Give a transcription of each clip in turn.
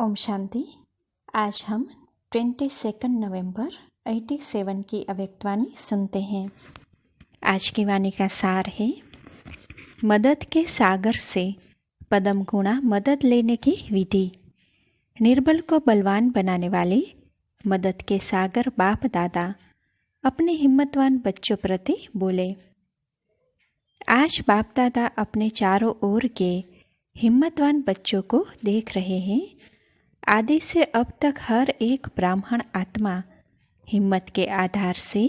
ओम शांति। आज हम 22 नवंबर 87 की अव्यक्तवाणी सुनते हैं। आज की वाणी का सार है, मदद के सागर से पदम गुणा मदद लेने की विधि। निर्बल को बलवान बनाने वाले मदद के सागर बाप दादा अपने हिम्मतवान बच्चों प्रति बोले। आज बाप दादा अपने चारों ओर के हिम्मतवान बच्चों को देख रहे हैं। आदि से अब तक हर एक ब्राह्मण आत्मा हिम्मत के आधार से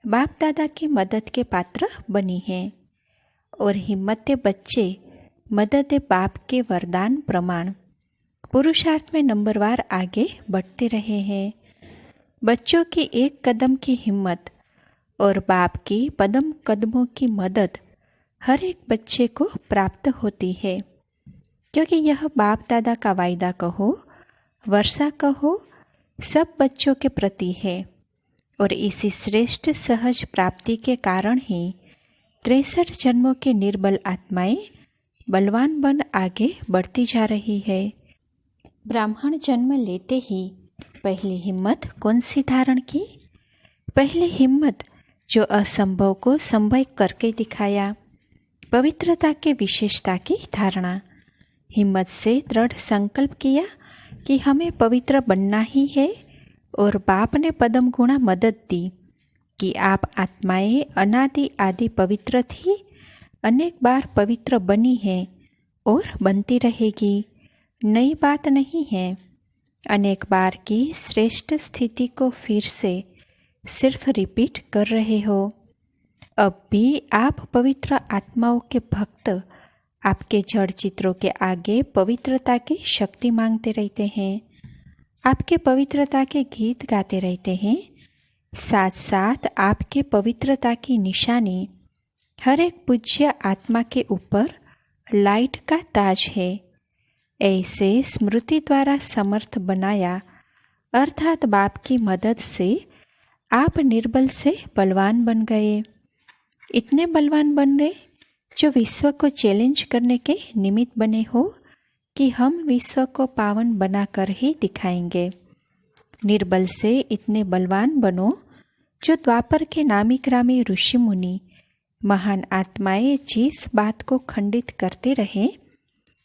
बाप दादा की मदद के पात्र बनी है और हिम्मत बच्चे मदद बाप के वरदान प्रमाण पुरुषार्थ में नंबरवार आगे बढ़ते रहे हैं। बच्चों की एक कदम की हिम्मत और बाप की पदम कदमों की मदद हर एक बच्चे को प्राप्त होती है, क्योंकि यह बाप दादा का वायदा कहो, वर्षा कहो, सब बच्चों के प्रति है और इसी श्रेष्ठ सहज प्राप्ति के कारण ही 63 जन्मों के निर्बल आत्माएं बलवान बन आगे बढ़ती जा रही है। ब्राह्मण जन्म लेते ही पहली हिम्मत कौन सी धारण की? पहली हिम्मत जो असंभव को संभव करके दिखाया, पवित्रता के विशेषता की धारणा। हिम्मत से दृढ़ संकल्प किया कि हमें पवित्र बनना ही है और बाप ने पदम गुणा मदद दी कि आप आत्माएं अनादि आदि पवित्र थी, अनेक बार पवित्र बनी है और बनती रहेगी। नई बात नहीं है। अनेक बार की श्रेष्ठ स्थिति को फिर से सिर्फ रिपीट कर रहे हो। अब भी आप पवित्र आत्माओं के भक्त आपके जड़ चित्रों के आगे पवित्रता की शक्ति मांगते रहते हैं, आपके पवित्रता के गीत गाते रहते हैं। साथ साथ आपके पवित्रता की निशानी हर एक पूज्य आत्मा के ऊपर लाइट का ताज है। ऐसे स्मृति द्वारा समर्थ बनाया, अर्थात बाप की मदद से आप निर्बल से बलवान बन गए। इतने बलवान बन गए जो विश्व को चैलेंज करने के निमित्त बने हो कि हम विश्व को पावन बनाकर ही दिखाएंगे। निर्बल से इतने बलवान बनो जो द्वापर के नामी ग्रामी ऋषि मुनि महान आत्माएं जिस बात को खंडित करते रहे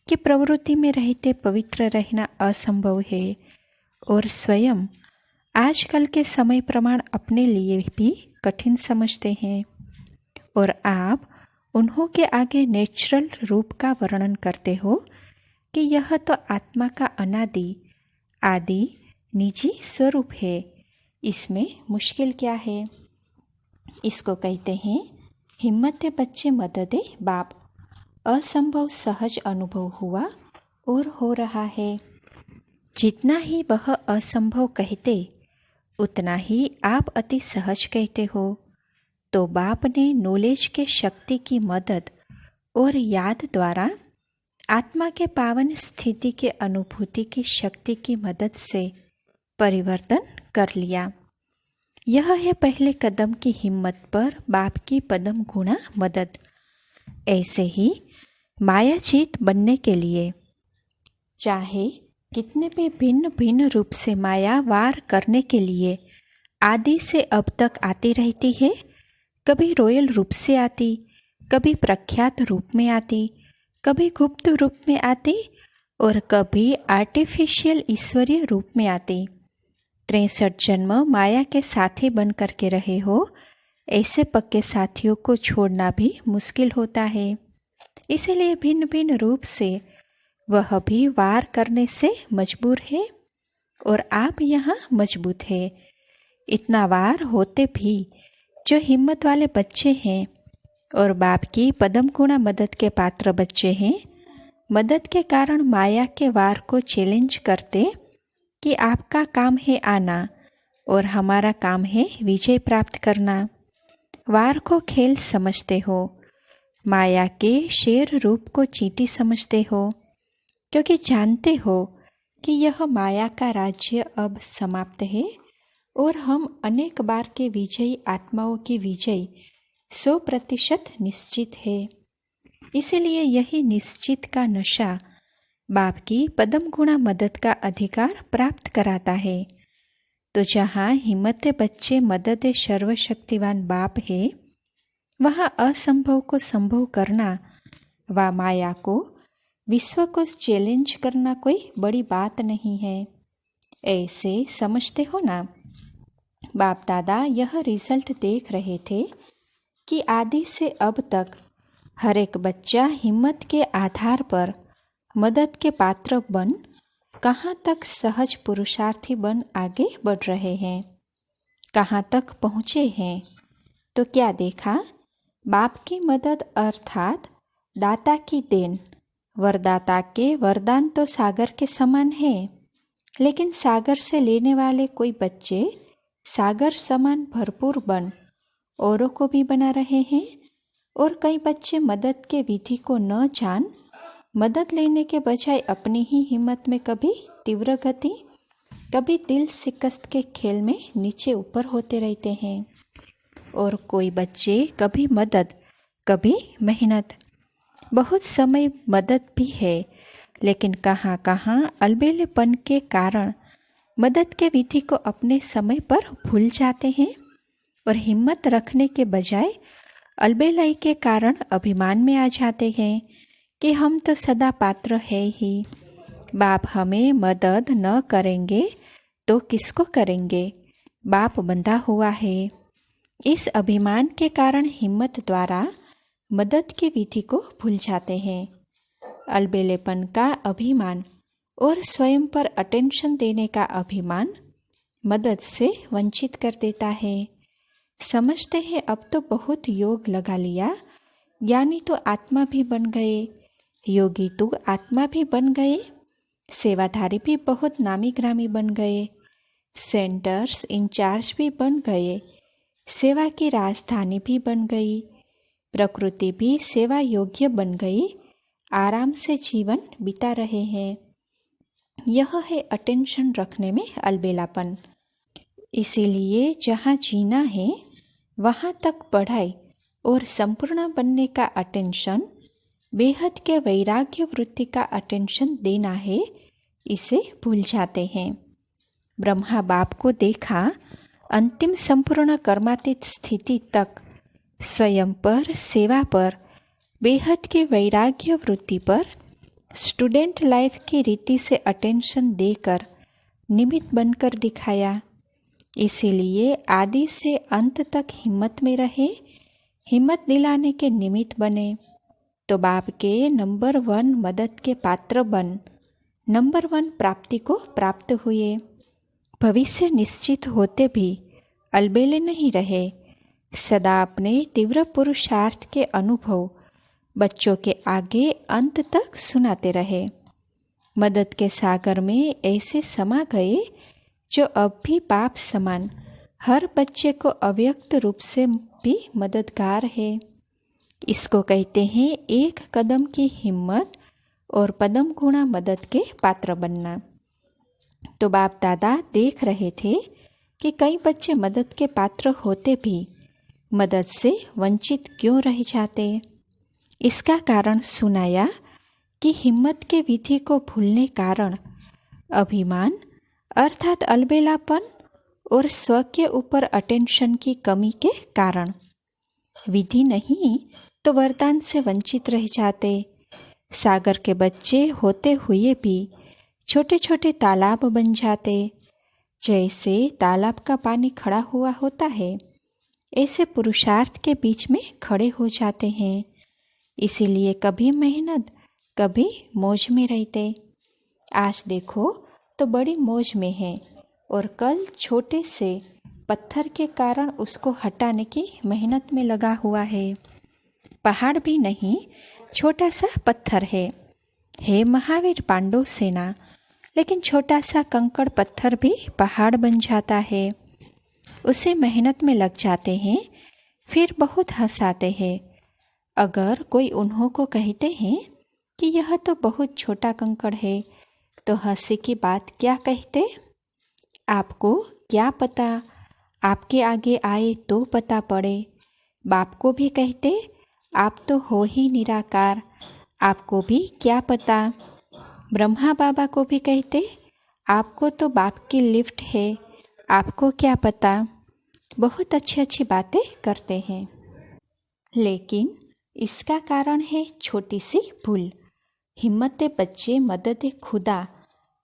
कि प्रवृत्ति में रहते पवित्र रहना असंभव है और स्वयं आजकल के समय प्रमाण अपने लिए भी कठिन समझते हैं, और आप उन्हों के आगे नेचुरल रूप का वर्णन करते हो कि यह तो आत्मा का अनादि आदि निजी स्वरूप है, इसमें मुश्किल क्या है? इसको कहते हैं हिम्मत बच्चे मददे बाप। असंभव सहज अनुभव हुआ और हो रहा है। जितना ही वह असंभव कहते उतना ही आप अति सहज कहते हो। तो बाप ने नॉलेज के शक्ति की मदद और याद द्वारा आत्मा के पावन स्थिति के अनुभूति की शक्ति की मदद से परिवर्तन कर लिया। यह है पहले कदम की हिम्मत पर बाप की पदम गुणा मदद। ऐसे ही मायाजीत बनने के लिए चाहे कितने भी भिन्न भिन्न रूप से माया वार करने के लिए आदि से अब तक आती रहती है। कभी रॉयल रूप से आती, कभी प्रख्यात रूप में आती, कभी गुप्त रूप में आती और कभी आर्टिफिशियल ईश्वरीय रूप में आती। 63 जन्म माया के साथी बन करके रहे हो। ऐसे पक्के साथियों को छोड़ना भी मुश्किल होता है। इसीलिए भिन्न भिन्न रूप से वह भी वार करने से मजबूर है और आप यहाँ मजबूत है। इतना वार होते भी जो हिम्मत वाले बच्चे हैं और बाप की पदम गुणा मदद के पात्र बच्चे हैं, मदद के कारण माया के वार को चैलेंज करते कि आपका काम है आना और हमारा काम है विजय प्राप्त करना। वार को खेल समझते हो, माया के शेर रूप को चींटी समझते हो, क्योंकि जानते हो कि यह माया का राज्य अब समाप्त है और हम अनेक बार के विजयी आत्माओं की विजय 100% निश्चित है। इसीलिए यही निश्चित का नशा बाप की पदम गुणा मदद का अधिकार प्राप्त कराता है। तो जहाँ हिम्मत बच्चे मदद सर्वशक्तिवान बाप है, वहाँ असंभव को संभव करना व माया को, विश्व को चैलेंज करना कोई बड़ी बात नहीं है। ऐसे समझते हो ना। बाप दादा यह रिजल्ट देख रहे थे कि आदि से अब तक हर एक बच्चा हिम्मत के आधार पर मदद के पात्र बन कहाँ तक सहज पुरुषार्थी बन आगे बढ़ रहे हैं, कहाँ तक पहुँचे हैं। तो क्या देखा, बाप की मदद अर्थात दाता की देन, वरदाता के वरदान तो सागर के समान है, लेकिन सागर से लेने वाले कोई बच्चे सागर समान भरपूर बन औरों को भी बना रहे हैं, और कई बच्चे मदद के विधि को न जान मदद लेने के बजाय अपनी ही हिम्मत में कभी तीव्र गति, कभी दिल शिकस्त के खेल में नीचे ऊपर होते रहते हैं। और कोई बच्चे कभी मदद कभी मेहनत, बहुत समय मदद भी है, लेकिन कहाँ कहाँ अलबेलेपन के कारण मदद के विधि को अपने समय पर भूल जाते हैं, और हिम्मत रखने के बजाय अलबेलाई के कारण अभिमान में आ जाते हैं कि हम तो सदा पात्र है ही, बाप हमें मदद न करेंगे तो किसको करेंगे, बाप बंधा हुआ है। इस अभिमान के कारण हिम्मत द्वारा मदद की विधि को भूल जाते हैं। अलबेलेपन का अभिमान और स्वयं पर अटेंशन देने का अभिमान मदद से वंचित कर देता है। समझते हैं अब तो बहुत योग लगा लिया, ज्ञानी तो आत्मा भी बन गए, योगी तो आत्मा भी बन गए, सेवाधारी भी बहुत नामी ग्रामी बन गए, सेंटर्स इंचार्ज भी बन गए, सेवा की राजधानी भी बन गई, प्रकृति भी सेवा योग्य बन गई, आराम से जीवन बिता रहे हैं। यह है अटेंशन रखने में अलबेलापन। इसीलिए जहाँ जीना है वहाँ तक पढ़ाई और संपूर्ण बनने का अटेंशन, बेहद के वैराग्य वृत्ति का अटेंशन देना है, इसे भूल जाते हैं। ब्रह्मा बाप को देखा अंतिम संपूर्ण कर्मातीत स्थिति तक स्वयं पर, सेवा पर, बेहद के वैराग्य वृत्ति पर, स्टूडेंट लाइफ की रीति से अटेंशन देकर निमित्त बनकर दिखाया। इसीलिए आदि से अंत तक हिम्मत में रहे, हिम्मत दिलाने के निमित्त बने। तो बाप के नंबर 1 मदद के पात्र बन नंबर 1 प्राप्ति को प्राप्त हुए। भविष्य निश्चित होते भी अलबेले नहीं रहे, सदा अपने तीव्र पुरुषार्थ के अनुभव बच्चों के आगे अंत तक सुनाते रहे। मदद के सागर में ऐसे समा गए जो अब भी बाप समान हर बच्चे को अव्यक्त रूप से भी मददगार है। इसको कहते हैं एक कदम की हिम्मत और पदम गुणा मदद के पात्र बनना। तो बाप दादा देख रहे थे कि कई बच्चे मदद के पात्र होते भी मदद से वंचित क्यों रह जाते। इसका कारण सुनाया कि हिम्मत के विधि को भूलने कारण अभिमान अर्थात अलबेलापन और स्व के ऊपर अटेंशन की कमी के कारण, विधि नहीं तो वरदान से वंचित रह जाते। सागर के बच्चे होते हुए भी छोटे छोटे तालाब बन जाते। जैसे तालाब का पानी खड़ा हुआ होता है, ऐसे पुरुषार्थ के बीच में खड़े हो जाते हैं। इसीलिए कभी मेहनत कभी मौज में रहते। आज देखो तो बड़ी मौज में है, और कल छोटे से पत्थर के कारण उसको हटाने की मेहनत में लगा हुआ है। पहाड़ भी नहीं, छोटा सा पत्थर है महावीर पांडव सेना, लेकिन छोटा सा कंकड़ पत्थर भी पहाड़ बन जाता है। उसे मेहनत में लग जाते हैं, फिर बहुत हंसाते हैं। अगर कोई उन्हों को कहते हैं कि यह तो बहुत छोटा कंकड़ है, तो हंसी की बात क्या कहते। आपको क्या पता, आपके आगे आए तो पता पड़े। बाप को भी कहते आप तो हो ही निराकार, आपको भी क्या पता। ब्रह्मा बाबा को भी कहते, आपको तो बाप की लिफ्ट है, आपको क्या पता। बहुत अच्छी अच्छी बातें करते हैं, लेकिन इसका कारण है छोटी सी भूल। हिम्मत बच्चे मदद खुदा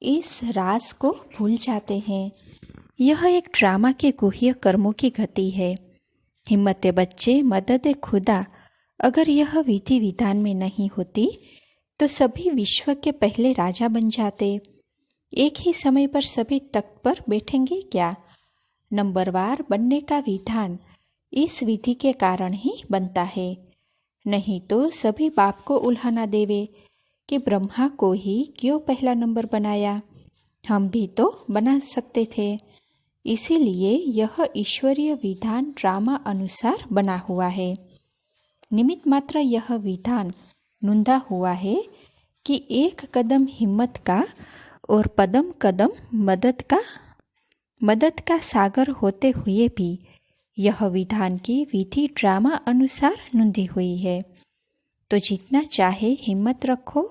इस राज को भूल जाते हैं। यह एक ड्रामा के गुह्य कर्मों की गति है। हिम्मत बच्चे मदद खुदा अगर यह विधि विधान में नहीं होती तो सभी विश्व के पहले राजा बन जाते। एक ही समय पर सभी तख्त पर बैठेंगे क्या? नंबरवार बनने का विधान इस विधि के कारण ही बनता है, नहीं तो सभी बाप को उल्हाना देवे कि ब्रह्मा को ही क्यों पहला नंबर बनाया, हम भी तो बना सकते थे। इसीलिए यह ईश्वरीय विधान ड्रामा अनुसार बना हुआ है। निमित्त मात्र यह विधान नूंधा हुआ है कि एक कदम हिम्मत का और पदम कदम मदद का सागर होते हुए भी यह विधान की विधि ड्रामा अनुसार नूंधी हुई है। तो जितना चाहे हिम्मत रखो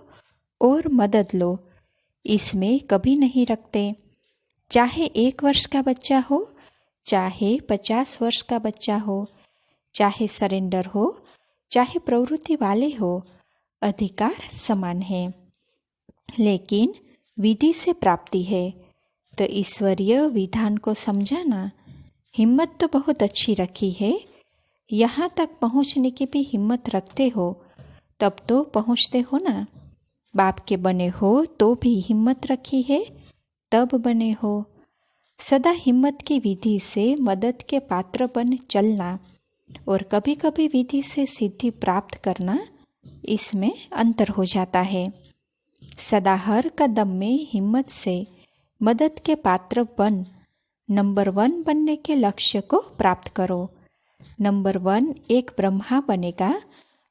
और मदद लो, इसमें कभी नहीं रखते। चाहे 1 वर्ष का बच्चा हो, चाहे 50 वर्ष का बच्चा हो, चाहे सरेंडर हो, चाहे प्रवृत्ति वाले हो, अधिकार समान है। लेकिन विधि से प्राप्ति है, तो ईश्वरीय विधान को समझाना। हिम्मत तो बहुत अच्छी रखी है, यहाँ तक पहुँचने की भी हिम्मत रखते हो तब तो पहुँचते हो ना। बाप के बने हो तो भी हिम्मत रखी है, तब बने हो। सदा हिम्मत की विधि से मदद के पात्र बन चलना और कभी कभी विधि से सिद्धि प्राप्त करना, इसमें अंतर हो जाता है। सदा हर कदम में हिम्मत से मदद के पात्र बन नंबर 1 बनने के लक्ष्य को प्राप्त करो। नंबर 1 एक ब्रह्मा बनेगा,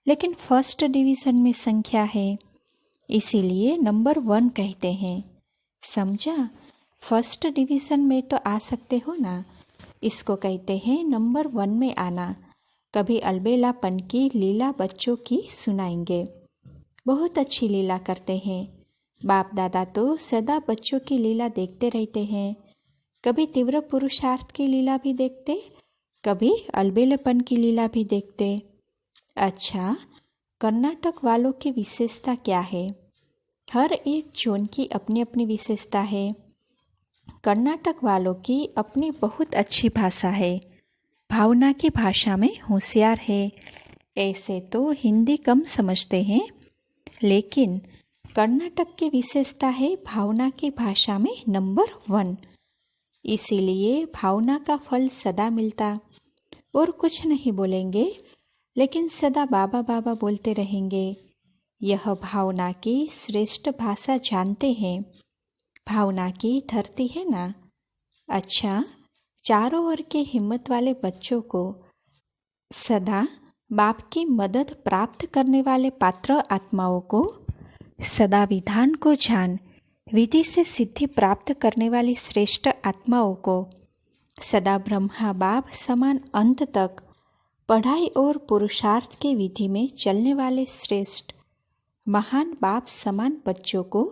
लेकिन फर्स्ट डिवीजन में संख्या है, इसीलिए नंबर 1 कहते हैं। समझा? फर्स्ट डिवीजन में तो आ सकते हो ना, इसको कहते हैं नंबर 1 में आना। कभी अलबेलापन की लीला बच्चों की सुनाएंगे, बहुत अच्छी लीला करते हैं। बाप दादा तो सदा बच्चों की लीला देखते रहते हैं। कभी तीव्र पुरुषार्थ की लीला भी देखते, कभी अलबेलापन की लीला भी देखते। अच्छा, कर्नाटक वालों की विशेषता क्या है? हर एक जोन की अपनी अपनी विशेषता है। कर्नाटक वालों की अपनी बहुत अच्छी भाषा है, भावना की भाषा में होशियार है। ऐसे तो हिंदी कम समझते हैं, लेकिन कर्नाटक की विशेषता है भावना की भाषा में नंबर 1। इसीलिए भावना का फल सदा मिलता। और कुछ नहीं बोलेंगे, लेकिन सदा बाबा बाबा बोलते रहेंगे। यह भावना की श्रेष्ठ भाषा जानते हैं। भावना की धरती है ना। अच्छा, चारों ओर के हिम्मत वाले बच्चों को सदा बाप की मदद प्राप्त करने वाले पात्र आत्माओं को सदा विधान को जान विधि से सिद्धि प्राप्त करने वाली श्रेष्ठ आत्माओं को सदा ब्रह्मा बाप समान अंत तक पढ़ाई और पुरुषार्थ के विधि में चलने वाले श्रेष्ठ महान बाप समान बच्चों को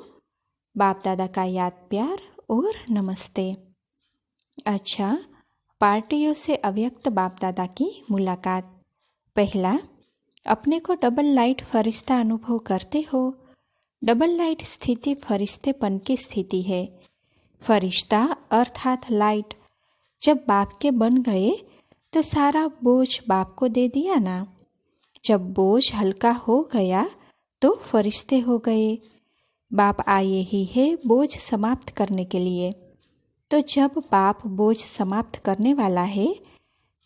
बाप दादा का याद प्यार और नमस्ते। अच्छा, पार्टियों से अव्यक्त बाप दादा की मुलाकात। पहला, अपने को डबल लाइट फरिश्ता अनुभव करते हो। डबल लाइट स्थिति फरिश्तेपन की स्थिति है। फरिश्ता अर्थात लाइट जब बाप के बन गए तो सारा बोझ बाप को दे दिया ना। जब बोझ हल्का हो गया तो फरिश्ते हो गए। बाप आए ही है बोझ समाप्त करने के लिए। तो जब बाप बोझ समाप्त करने वाला है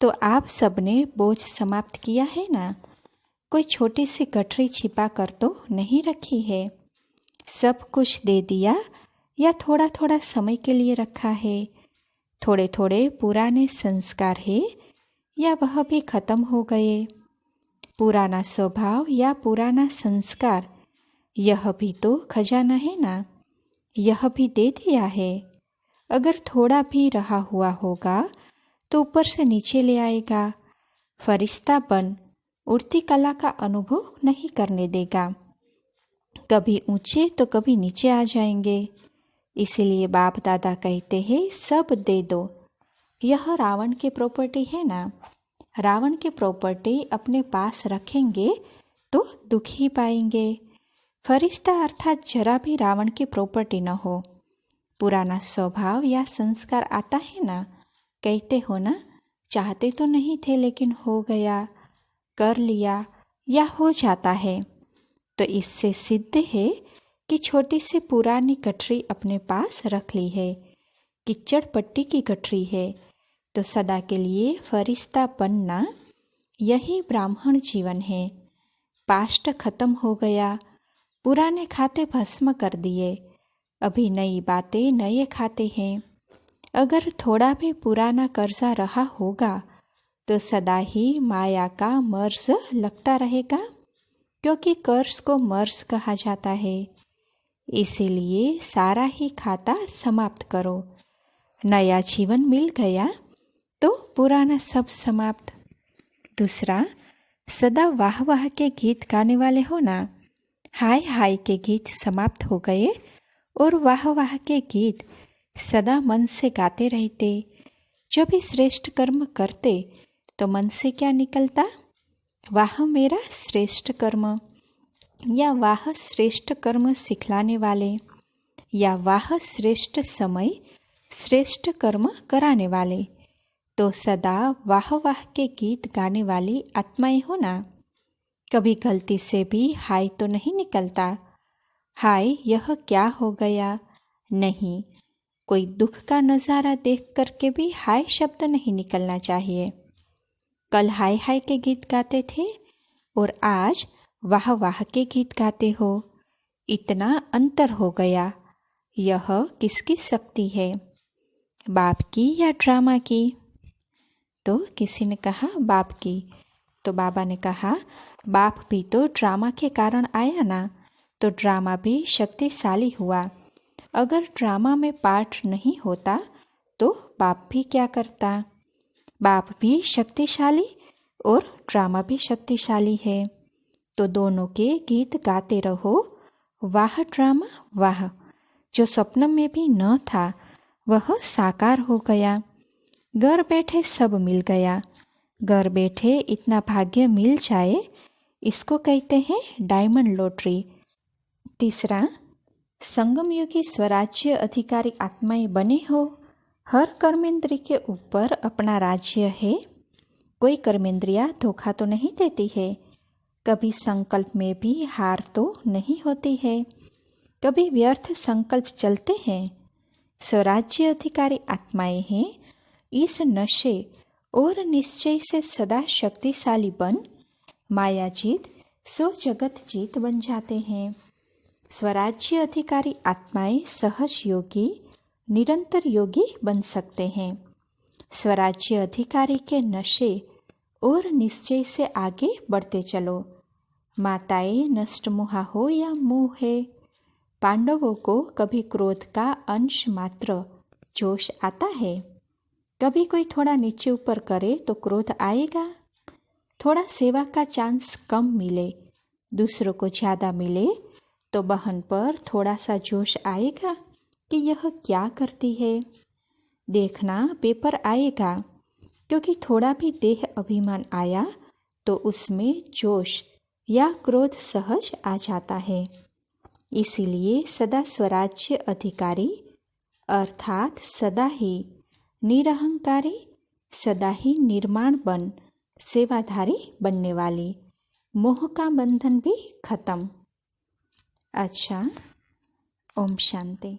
तो आप सबने बोझ समाप्त किया है ना। कोई छोटी सी गठरी छिपा कर तो नहीं रखी है। सब कुछ दे दिया या थोड़ा थोड़ा समय के लिए रखा है। थोड़े थोड़े पुराने संस्कार है या वह भी खत्म हो गए। पुराना स्वभाव या पुराना संस्कार, यह भी तो खजाना है ना। यह भी दे दिया है। अगर थोड़ा भी रहा हुआ होगा तो ऊपर से नीचे ले आएगा। फरिश्ता बन उड़ती कला का अनुभव नहीं करने देगा। कभी ऊंचे तो कभी नीचे आ जाएंगे। इसीलिए बाप दादा कहते हैं सब दे दो। यह रावण की प्रॉपर्टी है ना, रावण की प्रॉपर्टी अपने पास रखेंगे तो दुख ही पाएंगे। फरिश्ता अर्थात जरा भी रावण की प्रॉपर्टी न हो। पुराना स्वभाव या संस्कार आता है ना, कहते हो ना, चाहते तो नहीं थे लेकिन हो गया, कर लिया या हो जाता है। तो इससे सिद्ध है कि छोटी सी पुरानी गठरी अपने पास रख ली है, कीचड़ पट्टी की गठरी है, तो सदा के लिए फरिश्ता बनना यही ब्राह्मण जीवन है। पास्ट खत्म हो गया, पुराने खाते भस्म कर दिए, अभी नई बातें नए खाते हैं। अगर थोड़ा भी पुराना कर्जा रहा होगा तो सदा ही माया का मर्ज लगता रहेगा, क्योंकि कर्ज को मर्ज कहा जाता है। इसीलिए सारा ही खाता समाप्त करो। नया जीवन मिल गया तो पुराना सब समाप्त। दूसरा, सदा वाह वाह के गीत गाने वाले हो ना, हाय हाय के गीत समाप्त हो गए और वाह वाह के गीत सदा मन से गाते रहते। जब भी श्रेष्ठ कर्म करते तो मन से क्या निकलता? वाह मेरा श्रेष्ठ कर्म, या वाह श्रेष्ठ कर्म सिखलाने वाले, या वाह श्रेष्ठ समय श्रेष्ठ कर्म कराने वाले। तो सदा वाह वाह के गीत गाने वाली आत्माएं हो ना। कभी गलती से भी हाय तो नहीं निकलता, हाय यह क्या हो गया, नहीं। कोई दुख का नज़ारा देख करके भी हाय शब्द नहीं निकलना चाहिए। कल हाय हाय के गीत गाते थे और आज वाह वाह के गीत गाते हो, इतना अंतर हो गया। यह किसकी शक्ति है, बाप की या ड्रामा की? तो किसी ने कहा बाप की। तो बाबा ने कहा बाप भी तो ड्रामा के कारण आया ना, तो ड्रामा भी शक्तिशाली हुआ। अगर ड्रामा में पार्ट नहीं होता तो बाप भी क्या करता? बाप भी शक्तिशाली और ड्रामा भी शक्तिशाली है। तो दोनों के गीत गाते रहो। वाह ड्रामा वाह, जो स्वप्न में भी न था वह साकार हो गया। घर बैठे सब मिल गया। घर बैठे इतना भाग्य मिल जाए, इसको कहते हैं डायमंड लॉटरी। तीसरा, संगम युगी स्वराज्य अधिकारी आत्माएं बने हो। हर कर्मेंद्रिय के ऊपर अपना राज्य है। कोई कर्मेंद्रिया धोखा तो नहीं देती है। कभी संकल्प में भी हार तो नहीं होती है। कभी व्यर्थ संकल्प चलते हैं। स्वराज्य अधिकारी आत्माएं हैं। इस नशे और निश्चय से सदा शक्तिशाली बन माया जीत सो जगत जीत बन जाते हैं। स्वराज्य अधिकारी आत्माएं सहज योगी, निरंतर योगी बन सकते हैं। स्वराज्य अधिकारी के नशे और निश्चय से आगे बढ़ते चलो। माताएं नष्ट मोहा हो या मोह है, पांडवों को कभी क्रोध का अंश मात्र जोश आता है। कभी कोई थोड़ा नीचे ऊपर करे तो क्रोध आएगा। थोड़ा सेवा का चांस कम मिले, दूसरों को ज़्यादा मिले तो बहन पर थोड़ा सा जोश आएगा कि यह क्या करती है। देखना पेपर आएगा, क्योंकि थोड़ा भी देह अभिमान आया तो उसमें जोश या क्रोध सहज आ जाता है। इसीलिए सदा स्वराज्य अधिकारी अर्थात सदा ही निरहंकारी, सदा ही निर्माण बन सेवाधारी बनने वाली, मोह का बंधन भी खत्म। अच्छा, ओम शांति।